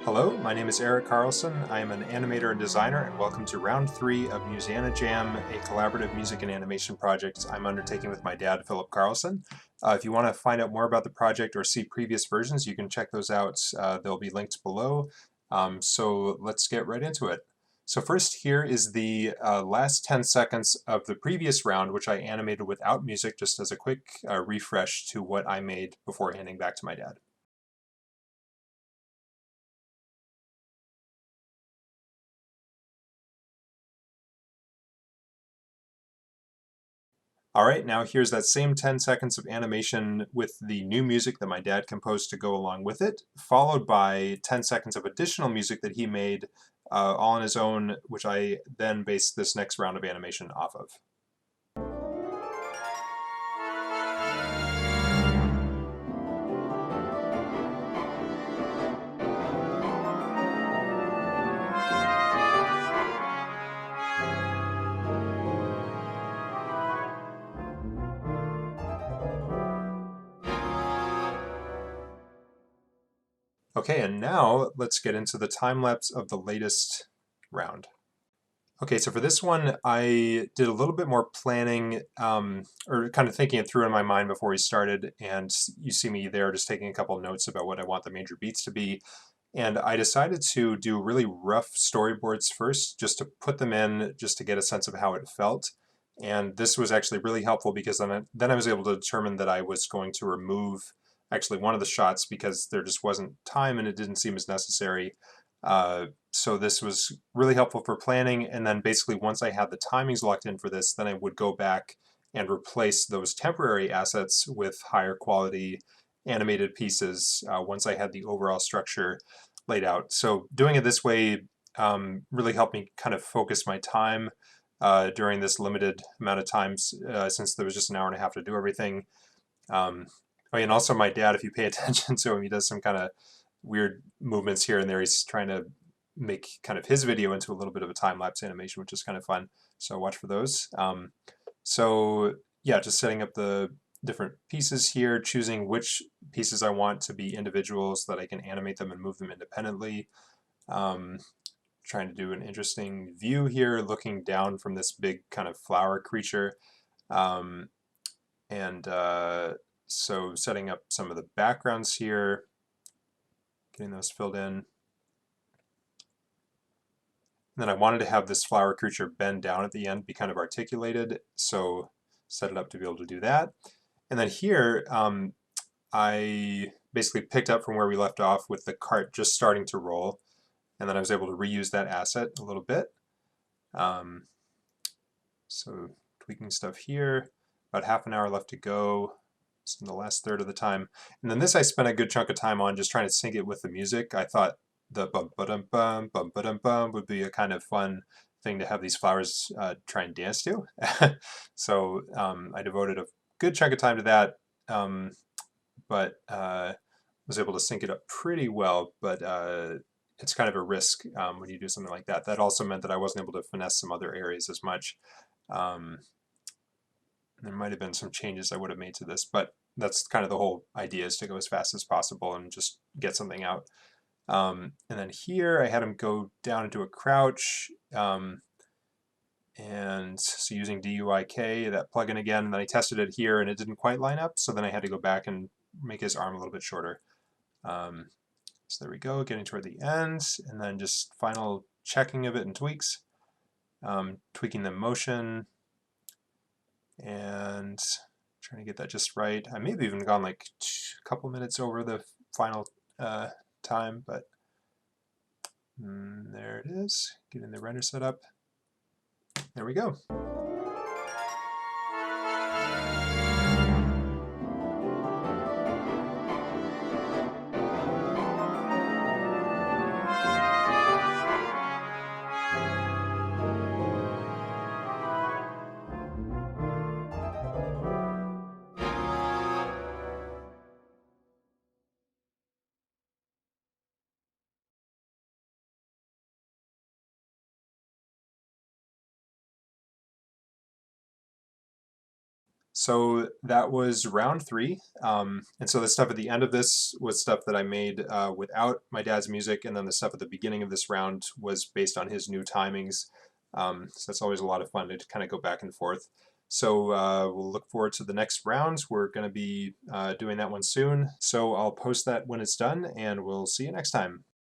Hello, my name is Eric Carlsen. I am an animator and designer, and welcome to round 3 of Musanijam, a collaborative music and animation project I'm undertaking with my dad, Philip Carlsen. If you want to find out more about the project or see previous versions, you can check those out. They'll be linked below. So let's get right into it. So first, here is the last 10 seconds of the previous round, which I animated without music, just as a quick refresh to what I made before handing back to my dad. All right, now here's that same 10 seconds of animation with the new music that my dad composed to go along with it, followed by 10 seconds of additional music that he made all on his own, which I then based this next round of animation off of. Okay, and now let's get into the time lapse of the latest round. Okay, so for this one, I did a little bit more planning, or kind of thinking it through in my mind before we started, and you see me there just taking a couple notes about what I want the major beats to be. And I decided to do really rough storyboards first, just to put them in, just to get a sense of how it felt. And this was actually really helpful because then I was able to determine that I was going to remove actually one of the shots because there just wasn't time and it didn't seem as necessary. So this was really helpful for planning. And then basically once I had the timings locked in for this, then I would go back and replace those temporary assets with higher quality animated pieces once I had the overall structure laid out. So doing it this way really helped me kind of focus my time during this limited amount of times since there was just an hour and a half to do everything. And also my dad, if you pay attention to him, he does some kind of weird movements here and there. He's trying to make kind of his video into a little bit of a time-lapse animation, which is kind of fun. So watch for those. So yeah, just setting up the different pieces here, choosing which pieces I want to be individuals so that I can animate them and move them independently. Trying to do an interesting view here, looking down from this big kind of flower creature. So setting up some of the backgrounds here, getting those filled in. And then I wanted to have this flower creature bend down at the end, be kind of articulated, so set it up to be able to do that. And then here, I basically picked up from where we left off with the cart just starting to roll, and then I was able to reuse that asset a little bit. So tweaking stuff here, about half an hour left to go. It's in the last third of the time. And then this I spent a good chunk of time on just trying to sync it with the music. I thought the bum ba dum bum would be a kind of fun thing to have these flowers try and dance to. So I devoted a good chunk of time to that, but was able to sync it up pretty well. But it's kind of a risk when you do something like that. That also meant that I wasn't able to finesse some other areas as much. There might have been some changes I would have made to this, but that's kind of the whole idea, is to go as fast as possible and just get something out. And then here I had him go down into a crouch, and so using DUIK, that plugin again, and then I tested it here and it didn't quite line up, so then I had to go back and make his arm a little bit shorter. So there we go, getting toward the end, and then just final checking of it and tweaks, tweaking the motion, and trying to get that just right. I may have even gone like a couple minutes over the final time, but there it is, getting the render set up. There we go. So that was round three. And so the stuff at the end of this was stuff that I made without my dad's music, and then the stuff at the beginning of this round was based on his new timings. So that's always a lot of fun to kind of go back and forth. So we'll look forward to the next round. We're going to be doing that one soon. So I'll post that when it's done, and we'll see you next time.